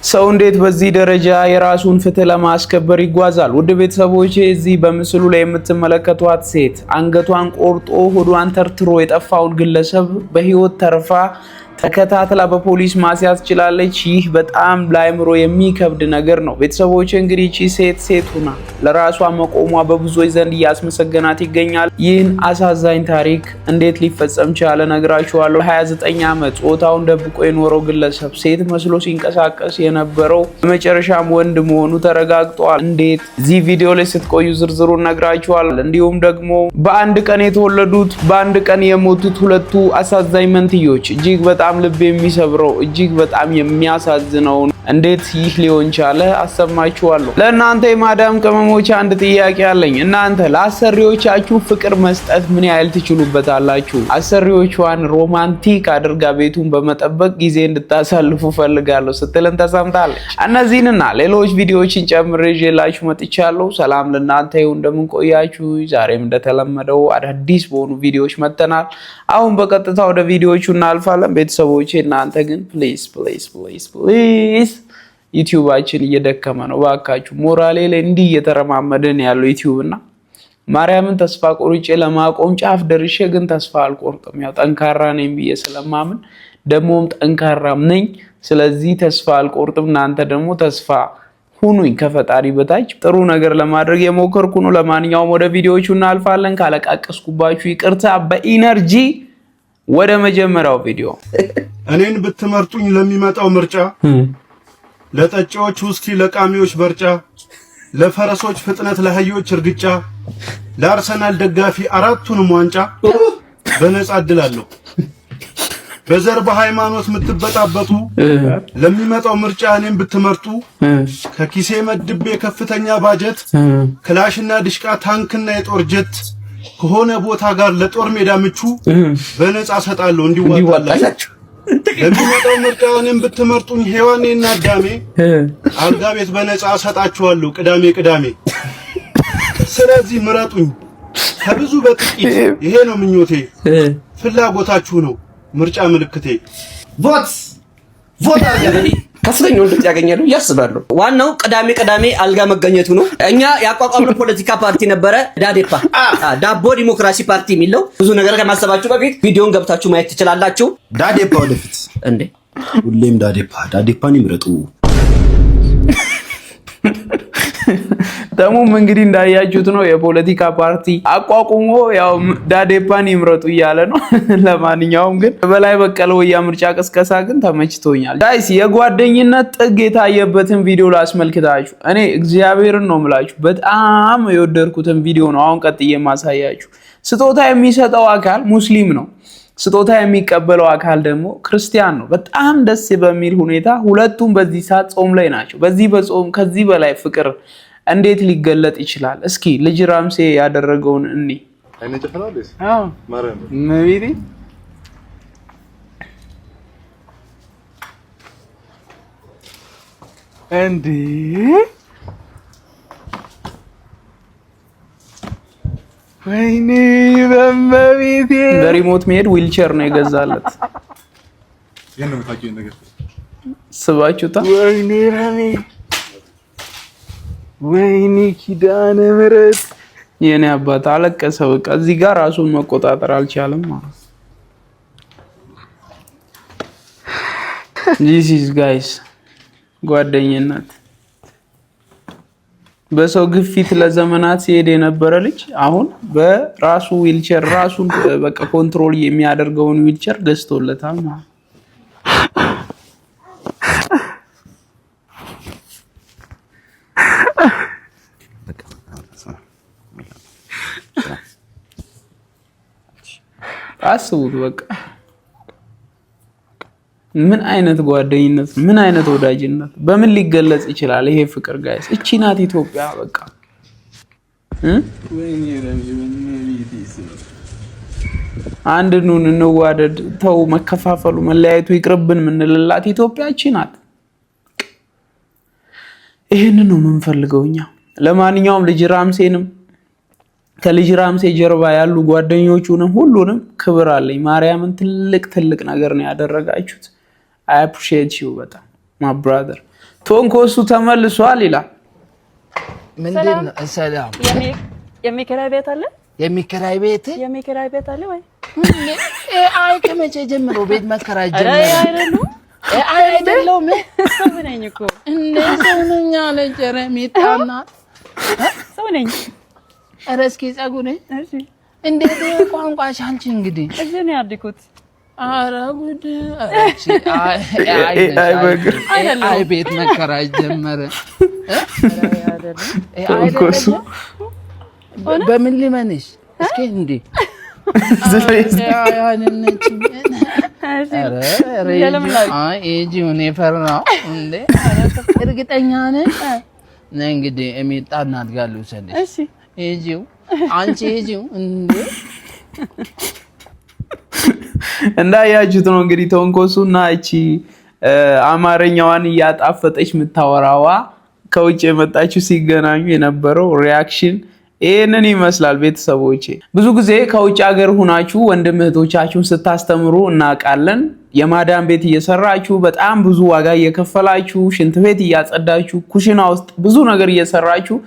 ሰው እንዴት በዚህ ደረጃ የራሱን ፍትህ ለማስከበር ይጓዛል? ውድ ቤተሰቦቼ እዚህ በምስሉ ላይ የምትመለከቷት ሴት አንገቷን ቆርጦ ሆዷን ተርትሮ የጠፋውን ግለሰብ በህይወት ተርፋ ተከታትላ በፖሊስ ማስያዝ ችላለች። ይህ በጣም ለአእምሮ የሚከብድ ነገር ነው። ቤተሰቦቼ እንግዲህ እቺ ሴት ሆና ለራሷ መቆሟ በብዙዎች ዘንድ እያስመሰገናት ይገኛል። ይህን አሳዛኝ ታሪክ እንዴት ሊፈጸም ቻለ ነግራችኋለሁ። 29 ዓመት ጾታውን ደብቆ የኖረው ግለሰብ ሴት መስሎ ሲንቀሳቀስ የነበረው በመጨረሻም ወንድ መሆኑ ተረጋግጧል። እንዴት እዚህ ቪዲዮ ላይ ስትቆዩ ዝርዝሩን ነግራችኋለሁ። እንዲሁም ደግሞ በአንድ ቀን የተወለዱት በአንድ ቀን የሞቱት ሁለቱ አሳዛኝ መንትዮች እጅግ በጣም ልብ የሚሰብረው እጅግ በጣም የሚያሳዝነው እንዴት ይህ ሊሆን ቻለ አሰማችኋለሁ። ለእናንተ የማዳም ቅመሞች አንድ ጥያቄ አለኝ። እናንተ ለአሰሪዎቻችሁ ፍቅር መስጠት ምን ያህል ትችሉበታላችሁ? አሰሪዎቿን ሮማንቲክ አድርጋ ቤቱን በመጠበቅ ጊዜ እንድታሳልፉ ፈልጋለሁ ስትልን ተሰምታለች። እነዚህንና ሌሎች ቪዲዮዎችን ጨምሬ ይዤላችሁ መጥቻለሁ። ሰላም ለእናንተ ይሁን። እንደምን ቆያችሁ? ዛሬም እንደተለመደው አዳዲስ በሆኑ ቪዲዮዎች መጥተናል። አሁን በቀጥታ ወደ ቪዲዮዎቹ እናልፋለን። ቤተሰቦቼ እናንተ ግን ፕሊዝ ዩቲዩባችን እየደከመ ነው። ባካችሁ ሞራሌ ላይ እንዲህ እየተረማመደን ያለው ዩቲዩብ እና ማርያምን ተስፋ ቆርጬ ለማቆም ጫፍ ደርሼ ግን ተስፋ አልቆርጥም። ያው ጠንካራ ነኝ ብዬ ስለማምን ደግሞም ጠንካራም ነኝ። ስለዚህ ተስፋ አልቆርጥም። እናንተ ደግሞ ተስፋ ሁኑኝ ከፈጣሪ በታች ጥሩ ነገር ለማድረግ የሞከርኩ ነው። ለማንኛውም ወደ ቪዲዮዎቹ እናልፋለን። ካለቃቀስኩባችሁ ይቅርታ። በኢነርጂ ወደ መጀመሪያው ቪዲዮ እኔን ብትመርጡኝ ለሚመጣው ምርጫ ለጠጪዎች ውስኪ ለቃሚዎች በርጫ ለፈረሶች ፍጥነት ለአህዮች እርግጫ ለአርሰናል ደጋፊ አራቱንም ዋንጫ በነጻ እድላለሁ። በዘር በሃይማኖት የምትበጣበጡ ለሚመጣው ምርጫ እኔን ብትመርጡ ከኪሴ መድቤ ከፍተኛ ባጀት ክላሽና ድሽቃ ታንክና የጦር ጀት ከሆነ ቦታ ጋር ለጦር ሜዳ ምቹ በነጻ ሰጣለሁ እንዲዋጣላችሁ። ለሚመጣው ምርጫ እኔን ብትመርጡኝ ሔዋኔና አዳሜ አልጋ ቤት በነጻ ሰጣችኋለሁ ቅዳሜ። ስለዚህ ምረጡኝ ከብዙ በጥቂት ይሄ ነው ምኞቴ፣ ፍላጎታችሁ ነው ምርጫ ምልክቴ። ቮት አርገኝ ከፍተኛ ወንዶች ያገኛሉ ያስባሉ። ዋናው ቅዳሜ አልጋ መገኘቱ ነው። እኛ ያቋቋምነው ፖለቲካ ፓርቲ ነበረ ዳዴፓ ዳቦ ዲሞክራሲ ፓርቲ የሚለው። ብዙ ነገር ከማሰባችሁ በፊት ቪዲዮን ገብታችሁ ማየት ትችላላችሁ። ዳዴፓ ወደፊት እንዴ ሁሌም ዳዴፓን ይምረጡ። ደሞም እንግዲህ እንዳያችሁት ነው የፖለቲካ ፓርቲ አቋቁሞ ያው ዳዴፓን ይምረጡ እያለ ነው። ለማንኛውም ግን በላይ በቀለ ወያ ምርጫ ቀስቀሳ ግን ተመችቶኛል። ጋይስ የጓደኝነት ጥግ የታየበትን ቪዲዮ ላስመልክታችሁ። እኔ እግዚአብሔርን ነው የምላችሁ በጣም የወደድኩትን ቪዲዮ ነው አሁን ቀጥዬ ማሳያችሁ። ስጦታ የሚሰጠው አካል ሙስሊም ነው፣ ስጦታ የሚቀበለው አካል ደግሞ ክርስቲያን ነው። በጣም ደስ በሚል ሁኔታ ሁለቱም በዚህ ሰዓት ጾም ላይ ናቸው። በዚህ በጾም ከዚህ በላይ ፍቅር እንዴት ሊገለጥ ይችላል? እስኪ ልጅ ራምሴ ያደረገውን እኔ ነቢሪ እንዴ ወይኔ በመቤቴ በሪሞት መሄድ ዊልቸር ነው የገዛለት። ስባችሁታ ወይኔ ረሜ ወይኔ ኪዳነ ምህረት የኔ አባት አለቀሰ። በቃ እዚህ ጋር ራሱን መቆጣጠር አልቻለም ማለት ጂሲስ ጋይስ ጓደኝነት በሰው ግፊት ለዘመናት ሲሄድ የነበረ ልጅ አሁን በራሱ ዊልቸር ራሱን በቃ ኮንትሮል የሚያደርገውን ዊልቸር ገዝቶለታል ማለት አስቡት። በቃ ምን አይነት ጓደኝነት ምን አይነት ወዳጅነት በምን ሊገለጽ ይችላል ይሄ ፍቅር ጋይስ? እቺ ናት ኢትዮጵያ። በቃ አንድ ኑን እንዋደድ፣ ተው መከፋፈሉ መለያየቱ ይቅርብን ምንልላት ኢትዮጵያ እቺ ናት። ይሄንን ነው የምንፈልገው እኛ። ለማንኛውም ልጅ ራምሴንም ከልጅ ራምሴ ጀርባ ያሉ ጓደኞቹንም ሁሉንም ክብር አለኝ። ማርያምን ትልቅ ነገር ነው ያደረጋችሁት። I appreciate you በጣም my brother። ቶንኮሱ ተመልሷል ይላል። ምንድነው? ሰላም የሚከራይ ቤት አለ? የሚከራይ ቤት አለ ወይ? አይ ከመቼ ጀምሮ ቤት መከራይ ጀምሮ? አይ አይደለም ሰው ነኝ እኮ ሰው ነኝ አለ ጀረሚጣና ሰው ነኝ። ኧረ እስኪ ጸጉሬ እንዴት ቋንቋሽ አንቺ እንግዲህ እዚህ ነው ያደኩት። ኧረ ጉድ! አይ ቤት መከራይ ጀመረ። ቶንኮሱ በምን ሊመንሽ እስኪ እንዴ እርግጠኛ ነሽ? እንግዲህ የሚጣ እናድጋለሁ ሰልሽ። እሺ እጂው አንቺ እጂው እንዴ እንዳያችሁት ነው እንግዲህ ቶንኮሱና እቺ አማርኛዋን እያጣፈጠች የምታወራዋ ከውጭ የመጣችው ሲገናኙ የነበረው ሪአክሽን ይሄንን ይመስላል። ቤተሰቦቼ ብዙ ጊዜ ከውጭ ሀገር ሆናችሁ ወንድም እህቶቻችሁን ስታስተምሩ እናውቃለን። የማዳም ቤት እየሰራችሁ በጣም ብዙ ዋጋ እየከፈላችሁ ሽንት ቤት እያጸዳችሁ ኩሽና ውስጥ ብዙ ነገር እየሰራችሁ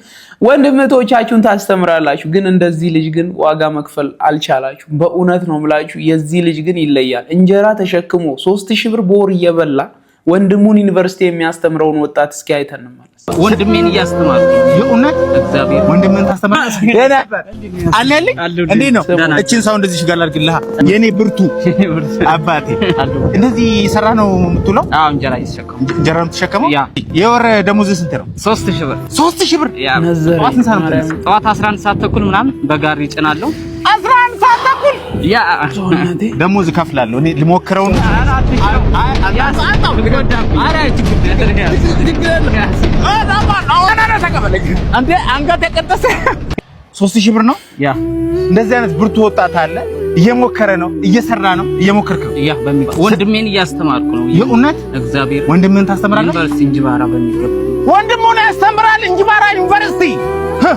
ወንድም እህቶቻችሁን ታስተምራላችሁ። ግን እንደዚህ ልጅ ግን ዋጋ መክፈል አልቻላችሁ። በእውነት ነው የምላችሁ። የዚህ ልጅ ግን ይለያል። እንጀራ ተሸክሞ 3000 ብር በወር እየበላ ወንድሙን ዩኒቨርሲቲ የሚያስተምረውን ወጣት እስኪ አይተን እንመለስ። ወንድሜን እያስተማርኩ የእውነት እግዚአብሔር ወንድሜን ታስተምራለህ አለልኝ እንዴ ነው እቺን ሰው እንደዚህ ሽጋል አድርግልህ የኔ ብርቱ አባቴ እንደዚህ ሰራ ነው የምትውለው? አዎ እንጀራ እየተሸከሙ እንጀራ ነው የምትሸከመው? የወር ደሞዝ ስንት ነው? 3000 ብር 3000 ብር ያ ጠዋት 11 ሰዓት ተኩል ምናምን በጋሪ ይጭናለሁ። 11 ሰዓት ተኩል ያ ደሞዝ ከፍላለሁ እኔ ልሞክረው ነው። አንተ አንገት የቀጠሰ 3000 ብር ነው። ያ እንደዚህ አይነት ብርቱ ወጣት አለ። እየሞከረ ነው፣ እየሰራ ነው፣ እየሞከርክ ነው። ያ በሚባል ወንድሜን እያስተማርኩ ነው። የእውነት እግዚአብሔር ወንድሜን ታስተምራለህ? ዩኒቨርሲቲ እንጅባራ በሚገባ ወንድሙን ያስተምራል። እንጅባራ ዩኒቨርሲቲ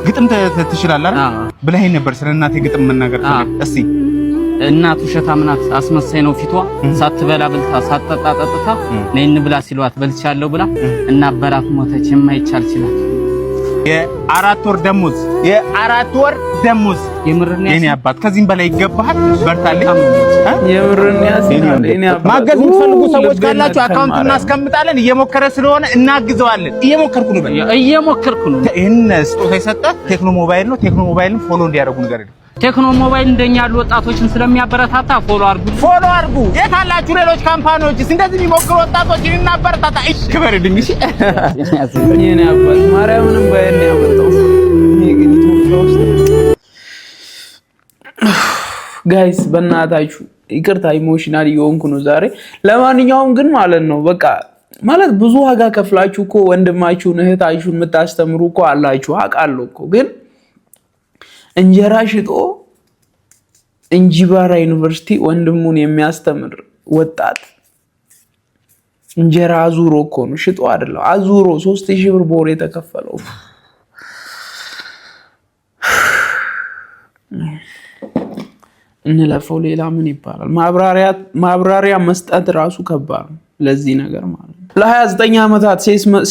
ግጥም ትችላለህ አይደል? ብለኸኝ ነበር ስለ እናቴ ግጥም መናገር እስቲ። እናቱ ሸታም ናት፣ አስመሳይ ነው ፊቷ። ሳትበላ ብልታ ሳትጠጣ ጠጥታ ነይ እንብላ ሲሏት በልቻለሁ ብላ እና አበራት ሞተች። የማይቻል ይችላል። የአራት ወር ደሞዝ የኔ አባት ከዚህም በላይ ይገባሃል። በርታልኝ። የምርን ያሲናል የኔ አባት ማገዝ የምትፈልጉ ሰዎች ካላችሁ አካውንት እናስቀምጣለን። እየሞከረ ስለሆነ እናግዘዋለን። እየሞከርኩ ነው። ይሄን ስጦታ የሰጠ ቴክኖ ሞባይል ነው። ቴክኖ ሞባይልን ፎሎ እንዲያደርጉ ንገረኝ። ቴክኖ ሞባይል እንደኛ ያሉ ወጣቶችን ስለሚያበረታታ ፎሎ አድርጉ። የት አላችሁ ሌሎች ካምፓኒዎች እንደዚህ የሚሞክሩ ወጣቶችን እናበረታታ። ክበርልኝ። እሺ የኔ አባት ማርያምንም ባይል ያመጣው ይሄ ግን ኢትዮጵያ ውስጥ ጋይስ በእናታችሁ ይቅርታ ኢሞሽናል እየሆንኩ ነው ዛሬ። ለማንኛውም ግን ማለት ነው በቃ ማለት ብዙ ዋጋ ከፍላችሁ እኮ ወንድማችሁን እህታችሁን የምታስተምሩ እኮ አላችሁ አውቃለሁ እኮ ግን እንጀራ ሽጦ እንጂባራ ዩኒቨርሲቲ ወንድሙን የሚያስተምር ወጣት እንጀራ አዙሮ እኮ ነው ሽጦ አይደለም አዙሮ 3000 ብር በወር የተከፈለው። እንለፈው ሌላ ምን ይባላል? ማብራሪያ መስጠት ራሱ ከባድ ነው ለዚህ ነገር ማለት ነው። ለ29 ዓመታት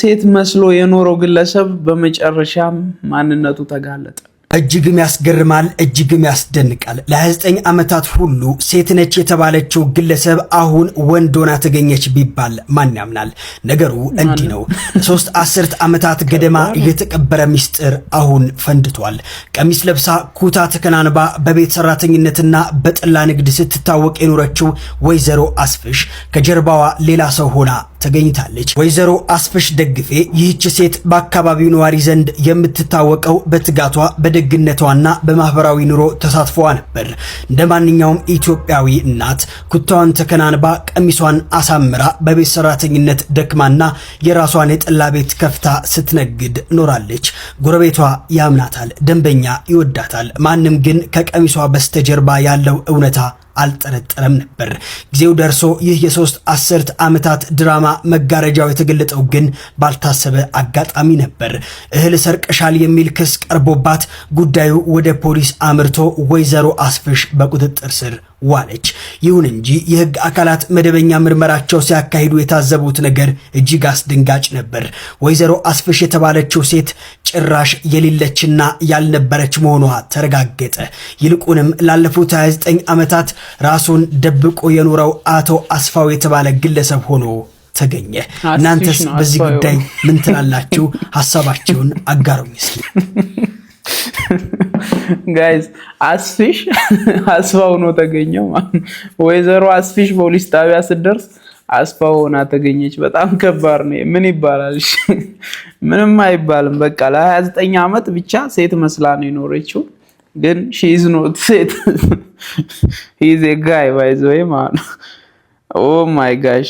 ሴት መስሎ የኖረው ግለሰብ በመጨረሻም ማንነቱ ተጋለጠ። እጅግም ያስገርማል፣ እጅግም ያስደንቃል። ለ29 ዓመታት ሁሉ ሴት ነች የተባለችው ግለሰብ አሁን ወንድ ሆና ተገኘች ቢባል ማን ያምናል? ነገሩ እንዲህ ነው። 3 አስርት ዓመታት ገደማ የተቀበረ ሚስጥር አሁን ፈንድቷል። ቀሚስ ለብሳ ኩታ ተከናንባ በቤት ሰራተኝነትና በጠላ ንግድ ስትታወቅ የኖረችው ወይዘሮ አስፍሽ ከጀርባዋ ሌላ ሰው ሆና ተገኝታለች። ወይዘሮ አስፍሽ ደግፌ ይህች ሴት በአካባቢው ነዋሪ ዘንድ የምትታወቀው በትጋቷ በደግነቷና በማህበራዊ ኑሮ ተሳትፎዋ ነበር። እንደ ማንኛውም ኢትዮጵያዊ እናት ኩታዋን ተከናንባ ቀሚሷን አሳምራ በቤት ሰራተኝነት ደክማና የራሷን የጠላ ቤት ከፍታ ስትነግድ ኖራለች። ጎረቤቷ ያምናታል፣ ደንበኛ ይወዳታል። ማንም ግን ከቀሚሷ በስተጀርባ ያለው እውነታ አልጠረጠረም ነበር። ጊዜው ደርሶ ይህ የ3 አስርት ዓመታት ድራማ መጋረጃው የተገለጠው ግን ባልታሰበ አጋጣሚ ነበር። እህል ሰርቀሻል የሚል ክስ ቀርቦባት ጉዳዩ ወደ ፖሊስ አምርቶ ወይዘሮ አስፍሽ በቁጥጥር ስር ዋለች። ይሁን እንጂ የህግ አካላት መደበኛ ምርመራቸው ሲያካሂዱ የታዘቡት ነገር እጅግ አስደንጋጭ ነበር። ወይዘሮ አስፍሽ የተባለችው ሴት ጭራሽ የሌለችና ያልነበረች መሆኗ ተረጋገጠ። ይልቁንም ላለፉት 29 ዓመታት ራሱን ደብቆ የኖረው አቶ አስፋው የተባለ ግለሰብ ሆኖ ተገኘ። እናንተስ በዚህ ጉዳይ ምን ትላላችሁ? ሐሳባችሁን አጋሩኝ እስኪ። ጋይስ አስፊሽ አስፋው ነው ተገኘው። ወይዘሮ አስፊሽ ፖሊስ ጣቢያ ስትደርስ አስፋው ሆና ተገኘች። በጣም ከባድ ነው። ምን ይባላል? ምንም አይባልም። በቃ ለ29 ዓመት ብቻ ሴት መስላ ነው የኖረችው። ግን ሺ ኢዝ ኖት ሴት ሂ ኢዝ ኤ ጋይ ባይ ዘ ዌይ ማን። ኦ ማይ ጋሽ።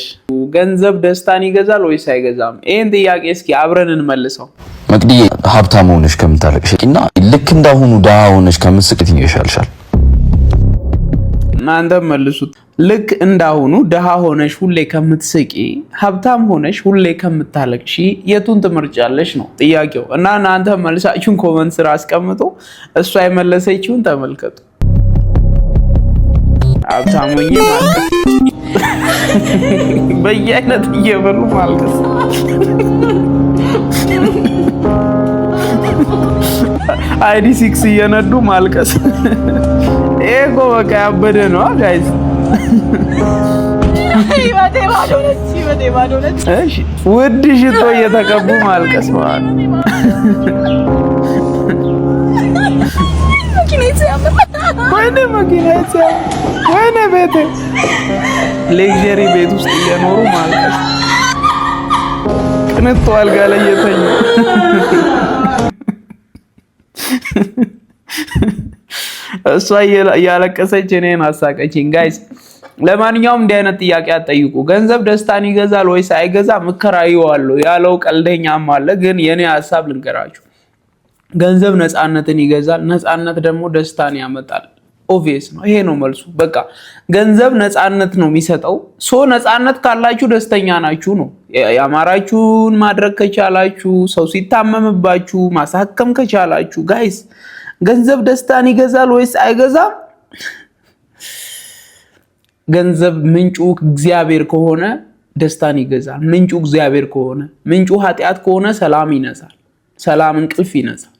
ገንዘብ ደስታን ይገዛል ወይስ አይገዛም? ይሄን ጥያቄ እስኪ አብረን እንመልሰው። መቅዲ ሀብታም ሆነሽ ከምታለቅሽና ልክ እንዳሁኑ ደሃ ሆነሽ ከምትስቅት ይሻልሻል? እናንተ መልሱት። ልክ እንዳሁኑ ደሃ ሆነሽ ሁሌ ከምትስቂ ሀብታም ሆነሽ ሁሌ ከምታለቅሺ የቱን ትመርጫለሽ ነው ጥያቄው። እና እናንተ መልሳችሁን ኮመንት ስራ አስቀምጡ። እሷ የመለሰችውን ተመልከቱ። ሀብታም ሆኜ ማልቀስ፣ በየአይነት እየበሉ ማልቀስ፣ አይዲ 6 እየነዱ ማልቀስ። ይሄ እኮ በቃ ያበደ ነው ጋይስ። እሺ ውድ ሽቶ እየተቀቡ ማልቀስ ማለት ወይኔ መኪና ወይኔ ቤት ሌክዠሪ ቤት ውስጥ እየኖሩ ማልቀስ፣ ቅንጡ አልጋ ላይ እየተኙ እሷ እያለቀሰች እኔን አሳቀችኝ ጋይስ። ለማንኛውም እንዲህ አይነት ጥያቄ አትጠይቁ። ገንዘብ ደስታን ይገዛል ወይስ አይገዛም? እከራየዋለሁ ያለው ቀልደኛም አለ። ግን የኔ ሐሳብ ልንገራችሁ። ገንዘብ ነፃነትን ይገዛል፣ ነፃነት ደግሞ ደስታን ያመጣል። ኦብቪየስ ነው። ይሄ ነው መልሱ። በቃ ገንዘብ ነፃነት ነው የሚሰጠው። ነፃነት ካላችሁ ደስተኛ ናችሁ ነው። ያማራችሁን ማድረግ ከቻላችሁ፣ ሰው ሲታመምባችሁ ማሳከም ከቻላችሁ፣ ጋይስ ገንዘብ ደስታን ይገዛል ወይስ አይገዛም? ገንዘብ ምንጩ እግዚአብሔር ከሆነ ደስታን ይገዛል። ምንጩ እግዚአብሔር ከሆነ፣ ምንጩ ኃጢአት ከሆነ ሰላም ይነሳል። ሰላም እንቅልፍ ይነሳል።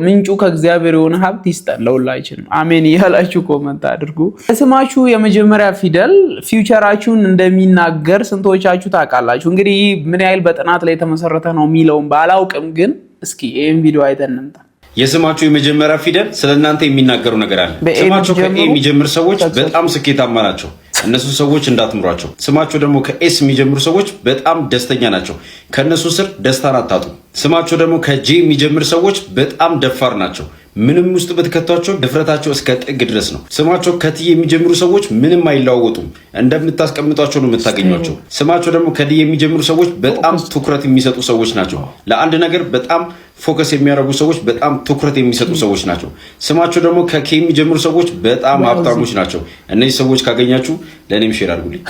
ምንጩ ከእግዚአብሔር የሆነ ሀብት ይስጠን ለሁላችንም። አሜን እያላችሁ ኮመንት አድርጉ። ስማችሁ የመጀመሪያ ፊደል ፊውቸራችሁን እንደሚናገር ስንቶቻችሁ ታውቃላችሁ? እንግዲህ ምን ያህል በጥናት ላይ የተመሰረተ ነው የሚለውን ባላውቅም፣ ግን እስኪ ይህን ቪዲዮ አይተን እንምጣ። የስማችሁ የመጀመሪያ ፊደል ስለእናንተ የሚናገሩ ነገር አለ። ስማቸው ከኤ የሚጀምር ሰዎች በጣም ስኬታማ ናቸው። እነሱ ሰዎች እንዳትምሯቸው። ስማቸው ደግሞ ከኤስ የሚጀምሩ ሰዎች በጣም ደስተኛ ናቸው። ከነሱ ስር ደስታን አታጡ። ስማቸው ደግሞ ከጄ የሚጀምር ሰዎች በጣም ደፋር ናቸው። ምንም ውስጥ በተከቷቸው ድፍረታቸው እስከ ጥግ ድረስ ነው። ስማቸው ከቲ የሚጀምሩ ሰዎች ምንም አይለዋወጡም። እንደምታስቀምጧቸው ነው የምታገኟቸው። ስማቸው ደግሞ ከዲ የሚጀምሩ ሰዎች በጣም ትኩረት የሚሰጡ ሰዎች ናቸው። ለአንድ ነገር በጣም ፎከስ የሚያደርጉ ሰዎች በጣም ትኩረት የሚሰጡ ሰዎች ናቸው። ስማቸው ደግሞ ከኬ የሚጀምሩ ሰዎች በጣም ሀብታሞች ናቸው። እነዚህ ሰዎች ካገኛችሁ ለእኔም ሼር አድርጉልኝ።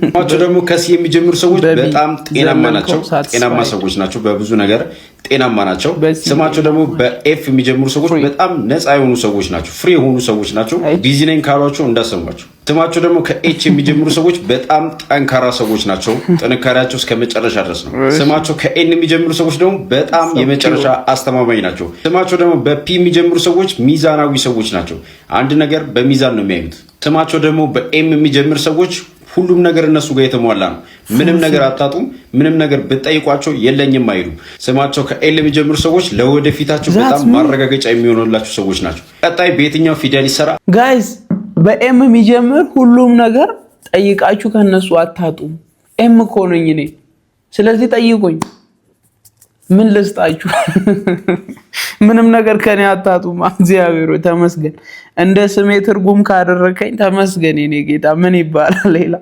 ስማቸው ደግሞ ከሲ የሚጀምሩ ሰዎች በጣም ጤናማ ናቸው። ጤናማ ሰዎች ናቸው። በብዙ ነገር ጤናማ ናቸው። ስማቸው ደግሞ በኤፍ የሚጀምሩ ሰዎች በጣም ነፃ የሆኑ ሰዎች ናቸው። ፍሪ የሆኑ ሰዎች ናቸው። ቢዚ ነኝ ካሏቸው እንዳሰሟቸው። ስማቸው ደግሞ ከኤች የሚጀምሩ ሰዎች በጣም ጠንካራ ሰዎች ናቸው። ጥንካሬያቸው እስከ መጨረሻ ድረስ ነው። ስማቸው ከኤን የሚጀምሩ ሰዎች ደግሞ በጣም የመጨረሻ አስተማማኝ ናቸው። ስማቸው ደግሞ በፒ የሚጀምሩ ሰዎች ሚዛናዊ ሰዎች ናቸው። አንድ ነገር በሚዛን ነው የሚያዩት። ስማቸው ደግሞ በኤም የሚጀምር ሰዎች ሁሉም ነገር እነሱ ጋር የተሟላ ነው። ምንም ነገር አታጡም። ምንም ነገር ብትጠይቋቸው የለኝም አይሉም። ስማቸው ከኤል የሚጀምሩ ሰዎች ለወደፊታቸው በጣም ማረጋገጫ የሚሆኑላቸው ሰዎች ናቸው። ቀጣይ በየትኛው ፊደል ይሰራ? ጋይስ በኤም የሚጀምር ሁሉም ነገር ጠይቃችሁ ከነሱ አታጡም። ኤም እኮ ነኝ እኔ። ስለዚህ ጠይቁኝ፣ ምን ልስጣችሁ? ምንም ነገር ከኔ አታጡም። እግዚአብሔር ተመስገን። እንደ ስሜ ትርጉም ካደረከኝ ተመስገን የኔ ጌታ። ምን ይባላል ሌላ?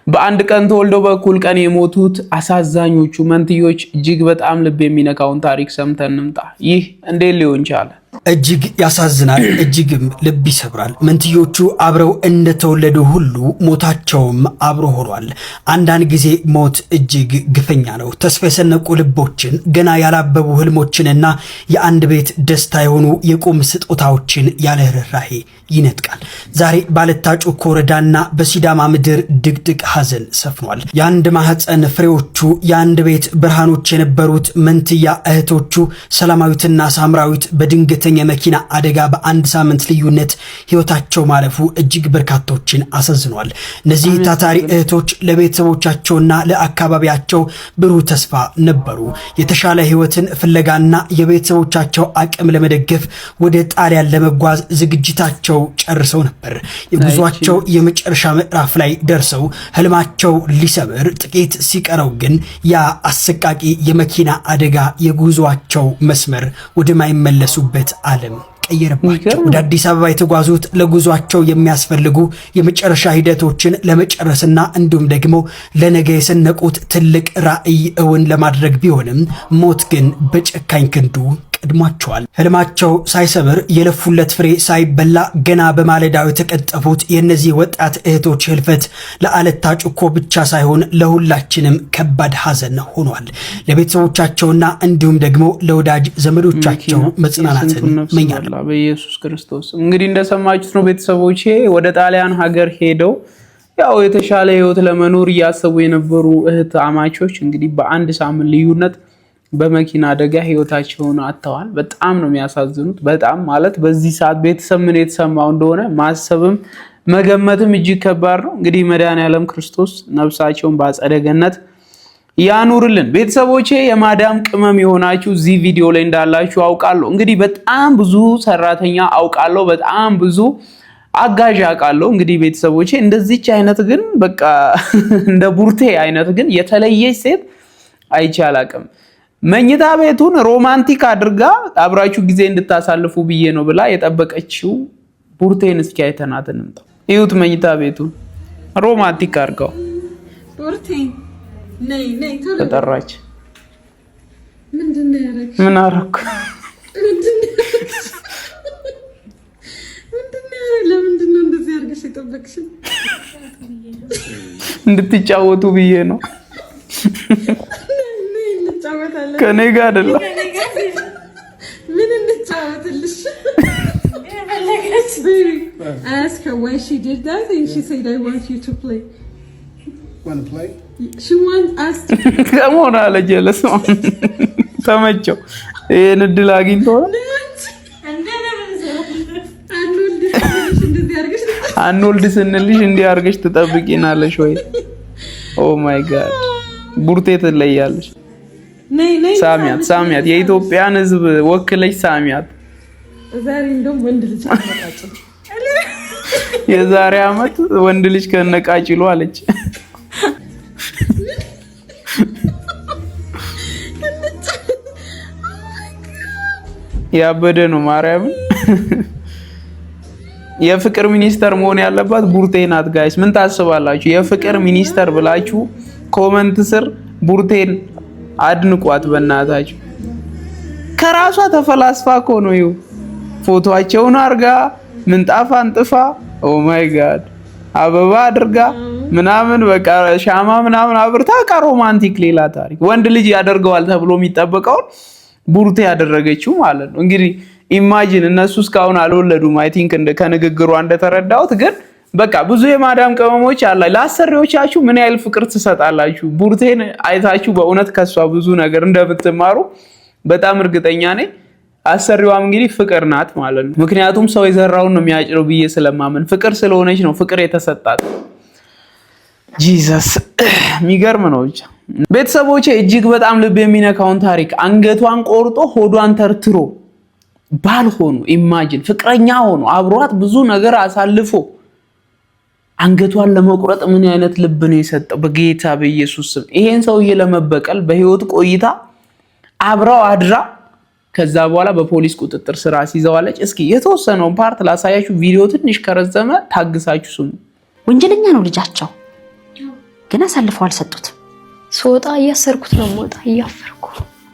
በአንድ ቀን ተወልደው በእኩል ቀን የሞቱት አሳዛኞቹ መንትዮች እጅግ በጣም ልብ የሚነካውን ታሪክ ሰምተን እንምጣ። ይህ እንዴት ሊሆን ቻለ? እጅግ ያሳዝናል፣ እጅግም ልብ ይሰብራል። መንትዮቹ አብረው እንደተወለዱ ሁሉ ሞታቸውም አብሮ ሆኗል። አንዳንድ ጊዜ ሞት እጅግ ግፈኛ ነው። ተስፋ የሰነቁ ልቦችን፣ ገና ያላበቡ ህልሞችንና የአንድ ቤት ደስታ የሆኑ የቁም ስጦታዎችን ያለ ርህራሄ ይነጥቃል። ዛሬ ባለታ ጩኮ ወረዳና በሲዳማ ምድር ድቅድቅ ሐዘን ሰፍኗል። የአንድ ማህፀን ፍሬዎቹ የአንድ ቤት ብርሃኖች የነበሩት መንትያ እህቶቹ ሰላማዊትና ሳምራዊት በድንገተኛ መኪና አደጋ በአንድ ሳምንት ልዩነት ህይወታቸው ማለፉ እጅግ በርካቶችን አሳዝኗል። እነዚህ ታታሪ እህቶች ለቤተሰቦቻቸውና ለአካባቢያቸው ብሩህ ተስፋ ነበሩ። የተሻለ ህይወትን ፍለጋና የቤተሰቦቻቸው አቅም ለመደገፍ ወደ ጣሊያን ለመጓዝ ዝግጅታቸው ጨርሰው ነበር። የጉዟቸው የመጨረሻ ምዕራፍ ላይ ደርሰው ህልማቸው ሊሰምር ጥቂት ሲቀረው ግን ያ አሰቃቂ የመኪና አደጋ የጉዟቸው መስመር ወደማይመለሱበት ዓለም ቀየረባቸው። ወደ አዲስ አበባ የተጓዙት ለጉዟቸው የሚያስፈልጉ የመጨረሻ ሂደቶችን ለመጨረስና እንዲሁም ደግሞ ለነገ የሰነቁት ትልቅ ራዕይ እውን ለማድረግ ቢሆንም ሞት ግን በጨካኝ ክንዱ ቀድሟቸዋል። ህልማቸው ሳይሰምር የለፉለት ፍሬ ሳይበላ ገና በማለዳው የተቀጠፉት የእነዚህ ወጣት እህቶች ህልፈት ለአለታ ጩኮ ብቻ ሳይሆን ለሁላችንም ከባድ ሐዘን ሆኗል። ለቤተሰቦቻቸውና እንዲሁም ደግሞ ለወዳጅ ዘመዶቻቸው መጽናናትን መኛለሁ በኢየሱስ ክርስቶስ። እንግዲህ እንደሰማችሁት ነው ቤተሰቦቼ፣ ወደ ጣሊያን ሀገር ሄደው ያው የተሻለ ህይወት ለመኖር እያሰቡ የነበሩ እህት አማቾች እንግዲህ በአንድ ሳምንት ልዩነት በመኪና አደጋ ህይወታቸውን አጥተዋል። በጣም ነው የሚያሳዝኑት። በጣም ማለት በዚህ ሰዓት ቤተሰብ ምን የተሰማው እንደሆነ ማሰብም መገመትም እጅግ ከባድ ነው። እንግዲህ መድኃኔዓለም ክርስቶስ ነፍሳቸውን በአጸደ ገነት ያኑርልን። ቤተሰቦቼ የማዳም ቅመም የሆናችሁ እዚህ ቪዲዮ ላይ እንዳላችሁ አውቃለሁ። እንግዲህ በጣም ብዙ ሰራተኛ አውቃለሁ፣ በጣም ብዙ አጋዥ አውቃለሁ። እንግዲህ ቤተሰቦቼ እንደዚች አይነት ግን በቃ እንደ ቡርቴ አይነት ግን የተለየች ሴት አይቼ አላውቅም። መኝታ ቤቱን ሮማንቲክ አድርጋ አብራችሁ ጊዜ እንድታሳልፉ ብዬ ነው ብላ የጠበቀችው ቡርቴን እስኪ አይተናት እንምጣ። እዩት፣ መኝታ ቤቱን ሮማንቲክ አድርጋው ቡርቴ ነይ ነይ ተጠራች። ምንድነው ያረክ? ምን አረኩ? ለምንድነው እንደዚህ አድርገሽ የጠበቅሽ? እንድትጫወቱ ብዬ ነው። ከኔ ጋር አይደለም። ምን እንጫወትልሽ? Ask her why she did that and she said I want you to play. Want to play? She wants us to play. Come on, አለ ጀለስ ተመቸው። ይሄን እድል አግኝቶ አንወልድ ስንልሽ እንዲህ አድርገሽ ትጠብቂናለሽ ወይ? ኦ ማይ ጋድ ቡርቴ ትለያለሽ። ሳሚያት ሳሚያት የኢትዮጵያን ሕዝብ ወክለሽ ሳሚያት። ዛሬ እንደውም ወንድ ልጅ ከነቃጭ የዛሬ አመት ወንድ ልጅ ከነቃጭሉ አለች። ያበደ ነው ማርያም። የፍቅር ሚኒስተር መሆን ያለባት ቡርቴ ናት። ጋይስ ምን ታስባላችሁ? የፍቅር ሚኒስተር ብላችሁ ኮመንት ስር ቡርቴን አድንቋት በእናታችሁ። ከራሷ ተፈላስፋ እኮ ነው። ይኸው ፎቶአቸውን አርጋ ምንጣፍ አንጥፋ ኦ ማይ ጋድ አበባ አድርጋ ምናምን በቃ ሻማ ምናምን አብርታ ቃ ሮማንቲክ ሌላ ታሪክ። ወንድ ልጅ ያደርገዋል ተብሎ የሚጠበቀው ቡርቴ ያደረገችው ማለት ነው። እንግዲህ ኢማጂን እነሱ እስካሁን አልወለዱም። አይ ቲንክ ከንግግሯ እንደተረዳሁት ግን በቃ ብዙ የማዳም ቅመሞች አላ ለአሰሪዎቻችሁ ምን ያህል ፍቅር ትሰጣላችሁ። ቡርቴን አይታችሁ በእውነት ከሷ ብዙ ነገር እንደምትማሩ በጣም እርግጠኛ ነኝ። አሰሪዋም እንግዲህ ፍቅር ናት ማለት ነው። ምክንያቱም ሰው የዘራውን ነው የሚያጭረው ብዬ ስለማመን ፍቅር ስለሆነች ነው ፍቅር የተሰጣት። ጂሰስ የሚገርም ነው። ብቻ ቤተሰቦቼ እጅግ በጣም ልብ የሚነካውን ታሪክ አንገቷን ቆርጦ ሆዷን ተርትሮ ባል ሆኖ ኢማጂን ፍቅረኛ ሆኖ አብሯት ብዙ ነገር አሳልፎ አንገቷን ለመቁረጥ ምን አይነት ልብ ነው የሰጠው? በጌታ በኢየሱስ ስም ይሄን ሰውዬ ለመበቀል በህይወት ቆይታ አብራው አድራ ከዛ በኋላ በፖሊስ ቁጥጥር ስር አስይዘዋለች። እስኪ የተወሰነውን ፓርት ላሳያችሁ። ቪዲዮ ትንሽ ከረዘመ ታግሳችሁ ስሙ። ወንጀለኛ ነው ልጃቸው፣ ግን አሳልፈው አልሰጡትም። ሶጣ እያሰርኩት ነው ሞጣ እያፈርኩ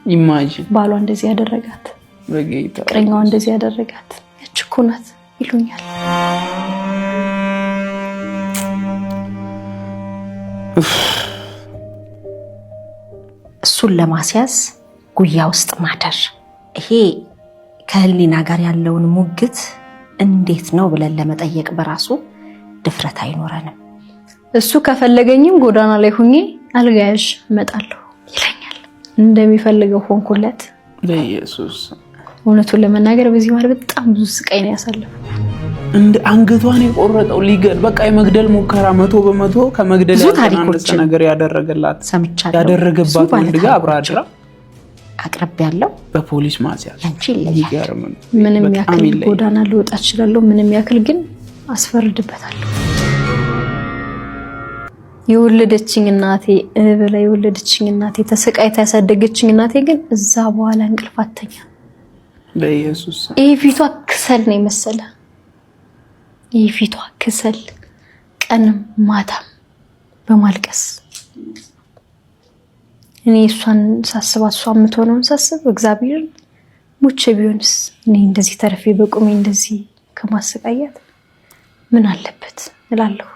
ኢማጂን ባሏ እንደዚህ ያደረጋት በጌታ ፍቅረኛዋ እንደዚህ ያደረጋት ያቺ እኮ ናት ይሉኛል። እሱን ለማስያዝ ጉያ ውስጥ ማደር፣ ይሄ ከህሊና ጋር ያለውን ሙግት እንዴት ነው ብለን ለመጠየቅ በራሱ ድፍረት አይኖረንም። እሱ ከፈለገኝም ጎዳና ላይ ሁኜ አልጋያሽ እመጣለሁ ይለኛል። እንደሚፈልገው ሆንኩለት በኢየሱስ። እውነቱን ለመናገር በዚህ ማለት በጣም ብዙ ስቃይ ነው ያሳለፈው። እንደ አንገቷን የቆረጠው ሊገል በቃ የመግደል ሙከራ 100% ከመግደል ያልተናነሰ ነገር ያደረገላት ሰምቻለሁ። ያደረገባት ወንድ ጋር አብራ አድራ አቅርብ ያለው በፖሊስ ማስያዝ ይገርም። ምንም ያክል ጎዳና ልወጣ እችላለሁ፣ ምንም ያክል ግን አስፈርድበታለሁ። የወለደችኝ እናቴ በላይ የወለደችኝ እናቴ ተሰቃይታ ያሳደገችኝ እናቴ ግን እዛ በኋላ እንቅልፍ አተኛ። በኢየሱስ ይሄ ፊቷ ክሰል ነው መሰለ። ይሄ ፊቷ ክሰል ቀንም ማታም በማልቀስ እኔ እሷን ሳስባት እሷ የምትሆነውን ሳስብ እግዚአብሔር ሙቼ ቢሆንስ እኔ እንደዚህ ተርፌ በቁሜ እንደዚህ ከማሰቃያት ምን አለበት እላለሁ።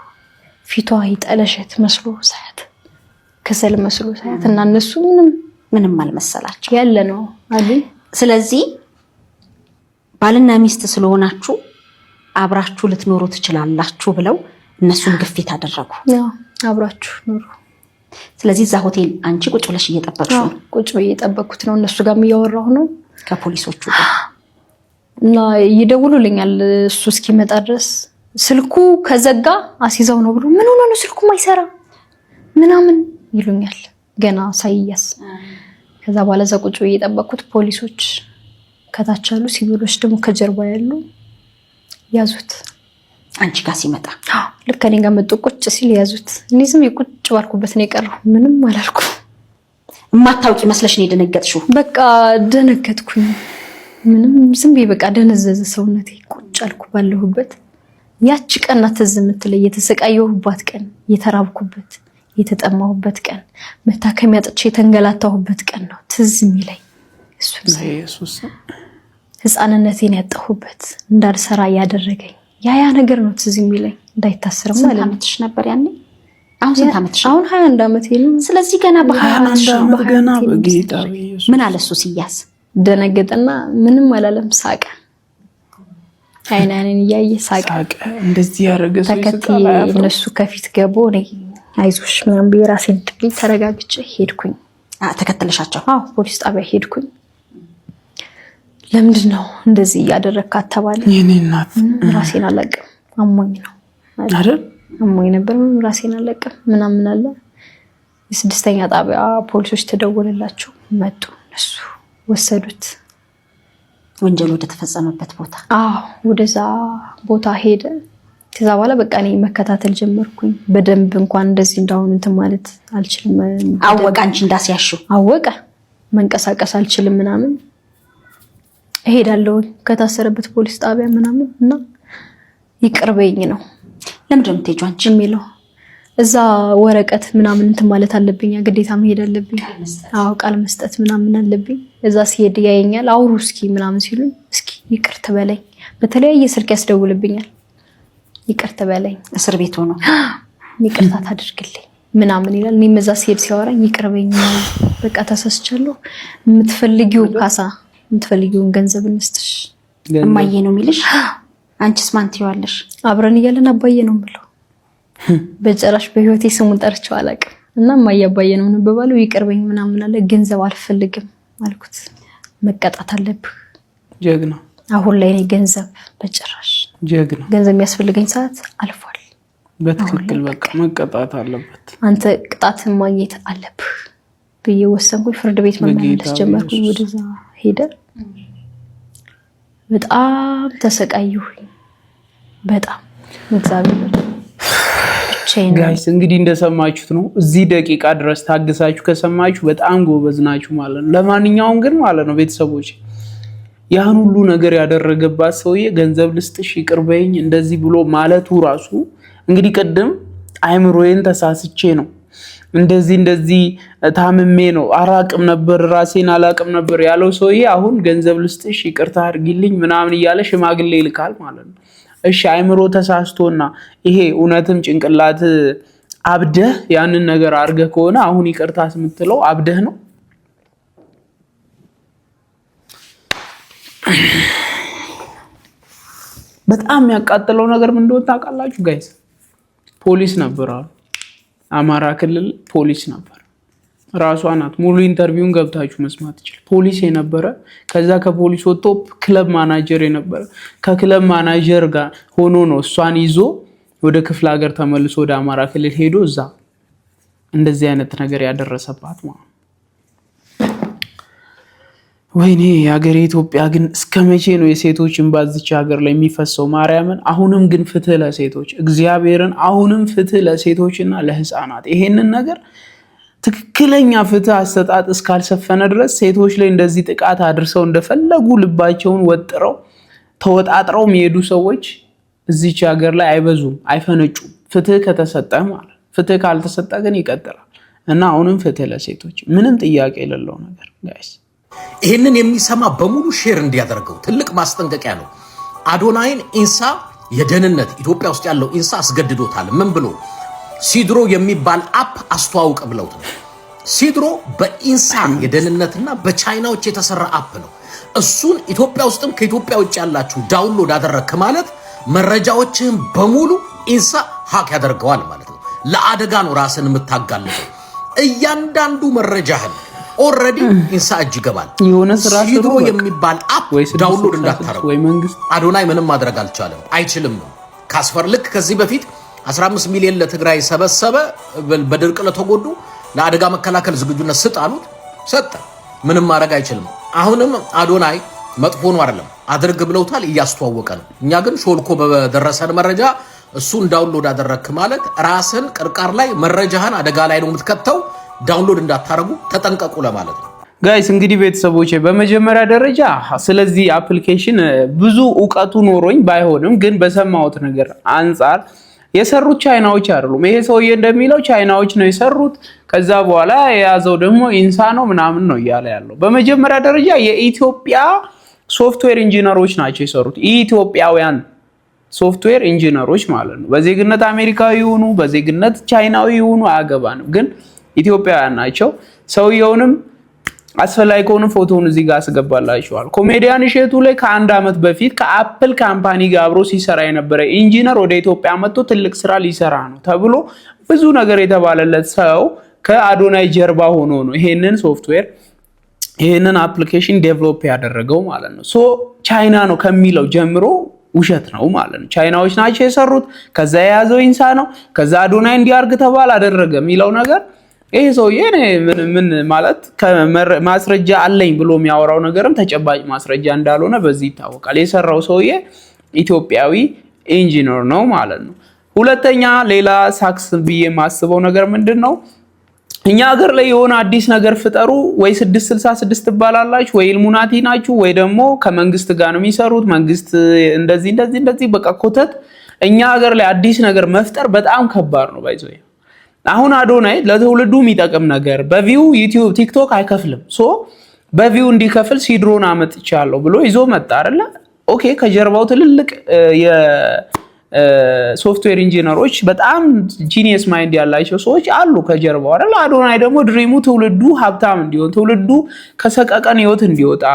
ፊቷ ይጠለሸት መስሎ ሳያት ከሰል መስሎ ሳያት እና እነሱ ምንም አልመሰላቸው ያለ ነው አሉ። ስለዚህ ባልና ሚስት ስለሆናችሁ አብራችሁ ልትኖሩ ትችላላችሁ ብለው እነሱን ግፊት አደረጉ። አብራችሁ ኑሩ። ስለዚህ እዛ ሆቴል አንቺ ቁጭ ብለሽ እየጠበቅሽ ነው? ቁጭ ብዬ እየጠበቅኩት ነው። እነሱ ጋርም እያወራሁ ነው ከፖሊሶቹ ጋር እና ይደውሉልኛል እሱ እስኪመጣ ድረስ። ስልኩ ከዘጋ አሲዛው ነው ብሎ ምን ሆነ ነው ስልኩ ማይሰራ ምናምን ይሉኛል ገና ሳይያስ። ከዛ በኋላ እዛ ቁጭ ብዬ እየጠበቅኩት ፖሊሶች ከታች አሉ፣ ሲቪሎች ደግሞ ከጀርባ ያሉ ያዙት። አንቺ ጋር ሲመጣ ልክ እኔ ጋር መጡ። ቁጭ ሲል ያዙት። እኔ ዝም ቁጭ ባልኩበት ነው የቀረው። ምንም አላልኩ። የማታውቂ መስለሽ ነው የደነገጥሽው? በቃ ደነገጥኩኝ። ምንም ዝም ብዬ በቃ ደነዘዘ ሰውነቴ። ቁጭ አልኩ ባለሁበት። ያቺ ቀን ናት ትዝ የምትለኝ። የተሰቃየሁባት ቀን፣ የተራብኩበት፣ የተጠማሁበት ቀን፣ መታከሚያ አጥቼ የተንገላታሁበት ቀን ነው ትዝ የሚለኝ። ኢየሱስ ህፃንነቴን ያጣሁበት እንዳልሰራ ያደረገኝ ያ ነገር ነው ትዝ የሚለኝ። እንዳይታሰር ማለት ነው። ስንት ዓመትሽ ነበር ያኔ? አሁን ስንት ዓመትሽ? አሁን 21 ዓመቴ ነው። ስለዚህ ገና በ21 ዓመት ገና በጌታ ኢየሱስ። ምን አለ እሱ ሲያዝ? ደነገጠና ምንም አላለም፣ ሳቀ። አይናኔን እያየ ሳቀ። እንደዚህ ያደረገ ሰው ተከትዬ እነሱ ከፊት ገቡ። እኔ አይዞሽ ምናምን ብዬ ራሴን ድብኝ ተረጋግጬ ሄድኩኝ። ተከተለሻቸው? አዎ ፖሊስ ጣቢያ ሄድኩኝ። ለምንድን ነው እንደዚህ እያደረግካት ተባለ። የኔ እናት ራሴን አለቅም አሞኝ ነው አይደል? አሞኝ ነበር ራሴን አለቅም ምናምን አለ። የስድስተኛ ጣቢያ ፖሊሶች ተደወለላቸው፣ መጡ። እነሱ ወሰዱት ወንጀል ወደ ተፈጸመበት ቦታ። ወደዛ ቦታ ሄደ። ከዛ በኋላ በቃ እኔ መከታተል ጀመርኩኝ። በደንብ እንኳን እንደዚህ እንዳሁን እንትን ማለት አልችልም። አወቀ አንቺ እንዳስያሽው? አወቀ። መንቀሳቀስ አልችልም ምናምን እሄዳለሁ ከታሰረበት ፖሊስ ጣቢያ ምናምን እና ይቅርበኝ ነው። ለምንድን ነው የምትሄጂው አንቺ? የሚለው እዛ ወረቀት ምናምን እንትን ማለት አለብኝ፣ ግዴታ መሄድ አለብኝ። ቃል መስጠት ምናምን አለብኝ። እዛ ሲሄድ ያየኛል። አውሩ እስኪ ምናምን ሲሉኝ እስኪ ይቅር ትበለኝ፣ በተለያየ ስልክ ያስደውልብኛል። ይቅር ትበለኝ፣ እስር ቤት ሆኖ ይቅርታ ታድርግልኝ ምናምን ይላል። እኔም እዛ ሲሄድ ሲያወራኝ ይቅርበኝ፣ በቃ ተሳስቻለሁ፣ የምትፈልጊው ካሳ የምትፈልጊውን ገንዘብ እንስጥሽ እማዬ ነው የሚልሽ። አንቺስ ማን ትይዋለሽ? አብረን እያለን አባዬ ነው የምለው። በጭራሽ በህይወቴ ስሙን ጠርቼው አላውቅም። እና እማዬ አባዬ ነው እንበባለው። ይቅርበኝ ምናምን አለ። ገንዘብ አልፈልግም አልኩት። መቀጣት አለብህ። ጀግና። አሁን ላይ እኔ ገንዘብ በጭራሽ ጀግና። ገንዘብ የሚያስፈልገኝ ሰዓት አልፏል። በትክክል በቃ መቀጣት አለበት። አንተ ቅጣትን ማግኘት አለብህ ብዬ ወሰንኩኝ። ፍርድ ቤት መመለስ ጀመርኩኝ። ወደዛ ሄደ። በጣም ተሰቃየሁኝ። በጣም እግዚአብሔር ጋይስ እንግዲህ እንደሰማችሁት ነው። እዚህ ደቂቃ ድረስ ታግሳችሁ ከሰማችሁ በጣም ጎበዝ ናችሁ ማለት ነው። ለማንኛውም ግን ማለት ነው ቤተሰቦች ያን ሁሉ ነገር ያደረገባት ሰውዬ ገንዘብ ልስጥሽ ይቅርበኝ እንደዚህ ብሎ ማለቱ ራሱ እንግዲህ ቅድም አይምሮዬን ተሳስቼ ነው እንደዚህ ታምሜ ነው አራቅም ነበር ራሴን አላቅም ነበር ያለው ሰውዬ አሁን ገንዘብ ልስጥሽ ይቅርታ አድርጊልኝ ምናምን እያለ ሽማግሌ ይልካል ማለት ነው። እሺ አይምሮ ተሳስቶና ይሄ እውነትም ጭንቅላት አብደህ ያንን ነገር አድርገህ ከሆነ አሁን ይቅርታ የምትለው አብደህ ነው? በጣም ያቃጥለው ነገር ምን እንደሆነ ታውቃላችሁ ጋይስ? ፖሊስ ነበር አማራ ክልል ፖሊስ ነበር። ራሷ ናት ሙሉ ኢንተርቪውን ገብታችሁ መስማት ይችላል። ፖሊስ የነበረ ከዛ ከፖሊስ ወጥቶ ክለብ ማናጀር የነበረ ከክለብ ማናጀር ጋር ሆኖ ነው እሷን ይዞ ወደ ክፍለ ሀገር ተመልሶ ወደ አማራ ክልል ሄዶ እዛ እንደዚህ አይነት ነገር ያደረሰባት ማለት። ወይኔ የሀገሬ ኢትዮጵያ ግን እስከመቼ ነው የሴቶች እንባ እዚች ሀገር ላይ የሚፈሰው? ማርያምን አሁንም ግን ፍትህ ለሴቶች እግዚአብሔርን አሁንም ፍትህ ለሴቶችና ለህፃናት። ይሄንን ነገር ትክክለኛ ፍትህ አሰጣጥ እስካልሰፈነ ድረስ ሴቶች ላይ እንደዚህ ጥቃት አድርሰው እንደፈለጉ ልባቸውን ወጥረው ተወጣጥረው የሚሄዱ ሰዎች እዚች ሀገር ላይ አይበዙም፣ አይፈነጩም። ፍትህ ከተሰጠ ማለት ፍትህ ካልተሰጠ ግን ይቀጥላል እና አሁንም ፍትህ ለሴቶች ምንም ጥያቄ የሌለው ነገር ጋይስ። ይህንን የሚሰማ በሙሉ ሼር እንዲያደርገው ትልቅ ማስጠንቀቂያ ነው። አዶናይን ኢንሳ የደህንነት ኢትዮጵያ ውስጥ ያለው ኢንሳ አስገድዶታል። ምን ብሎ ሲድሮ የሚባል አፕ አስተዋውቅ ብለውት ነው። ሲድሮ በኢንሳ የደህንነትና በቻይናዎች የተሰራ አፕ ነው። እሱን ኢትዮጵያ ውስጥም ከኢትዮጵያ ውጭ ያላችሁ ዳውንሎድ አደረክ ማለት መረጃዎችህን በሙሉ ኢንሳ ሀክ ያደርገዋል ማለት ነው። ለአደጋ ነው ራስን የምታጋልጠው። እያንዳንዱ መረጃህን ኦልሬዲ ኢንሳ እጅ ይገባል። ሲድሮ የሚባል አፕ ዳውንሎድ እንዳታረጉ። አዶናይ ምንም ማድረግ አልቻለም፣ አይችልም። ካስፈር ልክ ከዚህ በፊት 15 ሚሊዮን ለትግራይ ሰበሰበ፣ በድርቅ ለተጎዱ ለአደጋ መከላከል ዝግጁነት ስጥ አሉት፣ ሰጠ። ምንም ማድረግ አይችልም። አሁንም አዶናይ መጥፎ ነው አይደለም፣ አድርግ ብለውታል፣ እያስተዋወቀ ነው። እኛ ግን ሾልኮ በደረሰን መረጃ እሱን ዳውንሎድ አደረክ ማለት ራስን ቅርቃር ላይ መረጃህን አደጋ ላይ ነው የምትከተው። ዳውንሎድ እንዳታረጉ ተጠንቀቁ ለማለት ነው ጋይስ። እንግዲህ ቤተሰቦቼ በመጀመሪያ ደረጃ ስለዚህ አፕሊኬሽን ብዙ ዕውቀቱ ኖሮኝ ባይሆንም ግን በሰማሁት ነገር አንፃር የሰሩት ቻይናዎች አይደሉም። ይሄ ሰውዬ እንደሚለው ቻይናዎች ነው የሰሩት፣ ከዛ በኋላ የያዘው ደግሞ ኢንሳ ነው ምናምን ነው እያለ ያለው። በመጀመሪያ ደረጃ የኢትዮጵያ ሶፍትዌር ኢንጂነሮች ናቸው የሰሩት። ኢትዮጵያውያን ሶፍትዌር ኢንጂነሮች ማለት ነው። በዜግነት አሜሪካዊ ይሁኑ በዜግነት ቻይናዊ ይሁኑ አያገባንም፣ ግን ኢትዮጵያውያን ናቸው። ሰውየውንም አስፈላጊ ከሆነ ፎቶውን እዚህ ጋር አስገባላችኋል። ኮሜዲያን እሸቱ ላይ ከአንድ ዓመት በፊት ከአፕል ካምፓኒ ጋር አብሮ ሲሰራ የነበረ ኢንጂነር ወደ ኢትዮጵያ መጥቶ ትልቅ ስራ ሊሰራ ነው ተብሎ ብዙ ነገር የተባለለት ሰው ከአዶናይ ጀርባ ሆኖ ነው ይሄንን ሶፍትዌር ይሄንን አፕሊኬሽን ዴቨሎፕ ያደረገው ማለት ነው። ሶ ቻይና ነው ከሚለው ጀምሮ ውሸት ነው ማለት ነው። ቻይናዎች ናቸው የሰሩት። ከዛ የያዘው ኢንሳ ነው። ከዛ አዶናይ እንዲያርግ ተባለ አደረገ የሚለው ነገር ይሄ ሰውዬ ምን ማለት ማስረጃ አለኝ ብሎ የሚያወራው ነገርም ተጨባጭ ማስረጃ እንዳልሆነ በዚህ ይታወቃል። የሰራው ሰውዬ ኢትዮጵያዊ ኢንጂነር ነው ማለት ነው። ሁለተኛ ሌላ ሳክስ ብዬ የማስበው ነገር ምንድነው? እኛ ሀገር ላይ የሆነ አዲስ ነገር ፍጠሩ ወይ 666 ትባላላችሁ ወይ ኢልሙናቲ ናችሁ ወይ ደግሞ ከመንግስት ጋር ነው የሚሰሩት። መንግስት እንደዚህ በቃ ኮተት። እኛ ሀገር ላይ አዲስ ነገር መፍጠር በጣም ከባድ ነው ባይዘው። አሁን አዶናይ ለትውልዱ የሚጠቅም ነገር በቪው ዩቲዩብ ቲክቶክ አይከፍልም። ሶ በቪው እንዲከፍል ሲድሮን አመጥቻለሁ ብሎ ይዞ መጣ አይደለ? ኦኬ ከጀርባው ትልልቅ ሶፍትዌር ኢንጂነሮች በጣም ጂኒየስ ማይንድ ያላቸው ሰዎች አሉ ከጀርባው አይደል? አዶናይ ደግሞ ድሪሙ ትውልዱ ሀብታም እንዲሆን፣ ትውልዱ ከሰቀቀን ህይወት እንዲወጣ።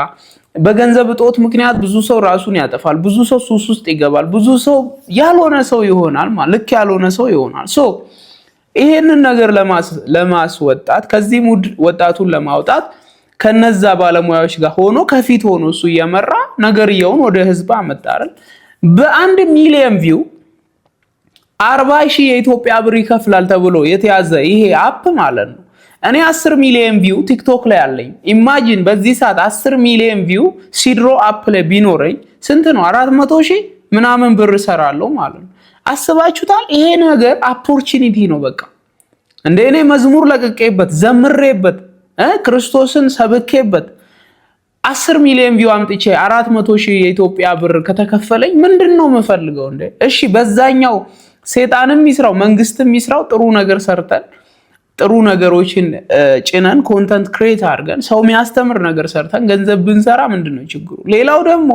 በገንዘብ እጦት ምክንያት ብዙ ሰው ራሱን ያጠፋል፣ ብዙ ሰው ሱስ ውስጥ ይገባል፣ ብዙ ሰው ያልሆነ ሰው ይሆናል ማለት ልክ ያልሆነ ሰው ይሆናል። ሶ ይሄንን ነገር ለማስወጣት ከዚህ ሙድ ወጣቱን ለማውጣት ከነዛ ባለሙያዎች ጋር ሆኖ ከፊት ሆኖ እሱ እየመራ ነገርየውን ወደ ህዝብ አመጣ አይደል? በ1 ሚሊዮን ቪው 40,000 የኢትዮጵያ ብር ይከፍላል ተብሎ የተያዘ ይሄ አፕ ማለት ነው። እኔ 10 ሚሊዮን ቪው ቲክቶክ ላይ አለኝ። ኢማጂን በዚህ ሰዓት 10 ሚሊዮን ቪው ሲድሮ አፕ ላይ ቢኖረኝ ስንት ነው? 400,000 ምናምን ብር እሰራለሁ ማለት ነው። አስባችሁታል? ይሄ ነገር ኦፖርቹኒቲ ነው። በቃ እንደ እኔ መዝሙር ለቅቄበት ዘምሬበት ክርስቶስን ሰብኬበት 10 ሚሊዮን ቪው አምጥቼ 400,000 የኢትዮጵያ ብር ከተከፈለኝ ምንድነው የምፈልገው እንዴ? እሺ በዛኛው ሴጣንም ይስራው መንግስትም ይስራው ጥሩ ነገር ሰርተን ጥሩ ነገሮችን ጭነን ኮንተንት ክሬት አድርገን ሰው የሚያስተምር ነገር ሰርተን ገንዘብ ብንሰራ ምንድነው ችግሩ? ሌላው ደግሞ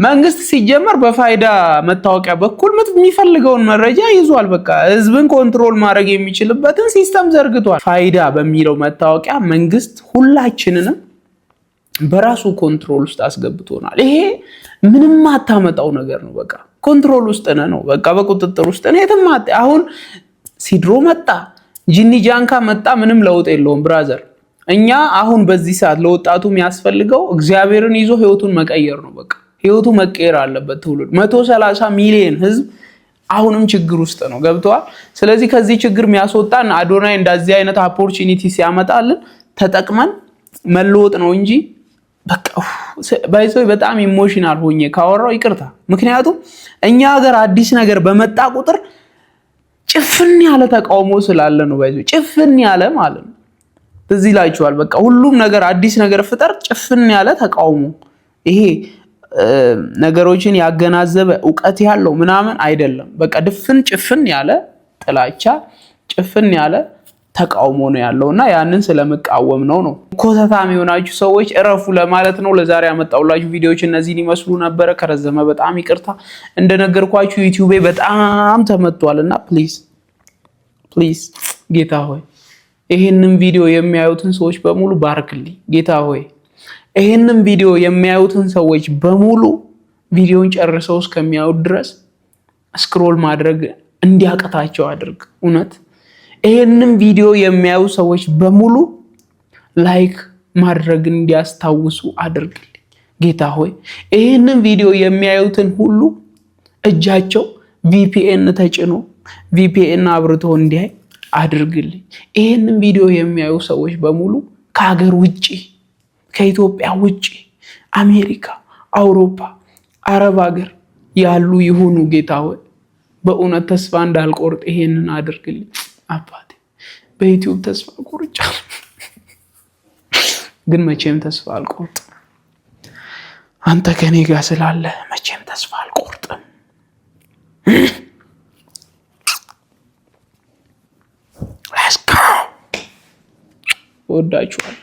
መንግስት ሲጀመር በፋይዳ መታወቂያ በኩል የሚፈልገውን መረጃ ይዟል። በቃ ህዝብን ኮንትሮል ማድረግ የሚችልበትን ሲስተም ዘርግቷል። ፋይዳ በሚለው መታወቂያ መንግስት ሁላችንንም በራሱ ኮንትሮል ውስጥ አስገብቶናል። ይሄ ምንም ማታመጣው ነገር ነው። በቃ ኮንትሮል ውስጥ ነው። በቃ በቁጥጥር ውስጥ ነው። የትም አሁን ሲድሮ መጣ ጂኒ ጃንካ መጣ ምንም ለውጥ የለውም ብራዘር። እኛ አሁን በዚህ ሰዓት ለወጣቱ የሚያስፈልገው እግዚአብሔርን ይዞ ህይወቱን መቀየር ነው። በቃ ህይወቱ መቀየር አለበት። ትውልድ 130 ሚሊዮን ህዝብ አሁንም ችግር ውስጥ ነው። ገብቷል? ስለዚህ ከዚህ ችግር የሚያስወጣን አዶናይ እንደዚህ አይነት ኦፖርቹኒቲ ሲያመጣልን ተጠቅመን መለወጥ ነው እንጂ በቃ ባይዘው በጣም ኢሞሽናል ሆኜ ካወራው ይቅርታ። ምክንያቱም እኛ ሀገር አዲስ ነገር በመጣ ቁጥር ጭፍን ያለ ተቃውሞ ስላለ ነው። ባይዘው ጭፍን ያለ ማለት ነው። እዚህ ላይችዋል በቃ ሁሉም ነገር አዲስ ነገር ፍጠር ጭፍን ያለ ተቃውሞ። ይሄ ነገሮችን ያገናዘበ ዕውቀት ያለው ምናምን አይደለም። በቃ ድፍን ጭፍን ያለ ጥላቻ ጭፍን ያለ ተቃውሞ ነው ያለውና ያንን ስለመቃወም ነው። ኮተታም የሆናችሁ ሰዎች እረፉ ለማለት ነው። ለዛሬ ያመጣሁላችሁ ቪዲዮዎች እነዚህን ይመስሉ ነበር። ከረዘመ በጣም ይቅርታ። እንደነገርኳችሁ ዩቲዩብ በጣም ተመቷልና ፕሊዝ ጌታ ሆይ ይሄንን ቪዲዮ የሚያዩትን ሰዎች በሙሉ ባርክልኝ። ጌታ ሆይ ይሄንን ቪዲዮ የሚያዩትን ሰዎች በሙሉ ቪዲዮን ጨርሰው እስከሚያዩት ድረስ ስክሮል ማድረግ እንዲያቀታቸው አድርግ። እውነት ይሄንን ቪዲዮ የሚያዩ ሰዎች በሙሉ ላይክ ማድረግ እንዲያስታውሱ አድርግልኝ። ጌታ ሆይ ይሄንን ቪዲዮ የሚያዩትን ሁሉ እጃቸው VPN ተጭኖ VPN አብርቶ እንዲያይ አድርግልኝ። ይሄንን ቪዲዮ የሚያዩ ሰዎች በሙሉ ከሀገር ውጪ ከኢትዮጵያ ውጪ አሜሪካ፣ አውሮፓ፣ አረብ ሀገር ያሉ ይሁኑ። ጌታ ሆይ በእውነት ተስፋ እንዳልቆርጥ ይሄንን አድርግልኝ። አባቴ በዩቲዩብ ተስፋ ቆርጫለሁ፣ ግን መቼም ተስፋ አልቆርጥም። አንተ ከኔ ጋር ስላለ መቼም ተስፋ አልቆርጥም። Let's go. ወዳችኋል።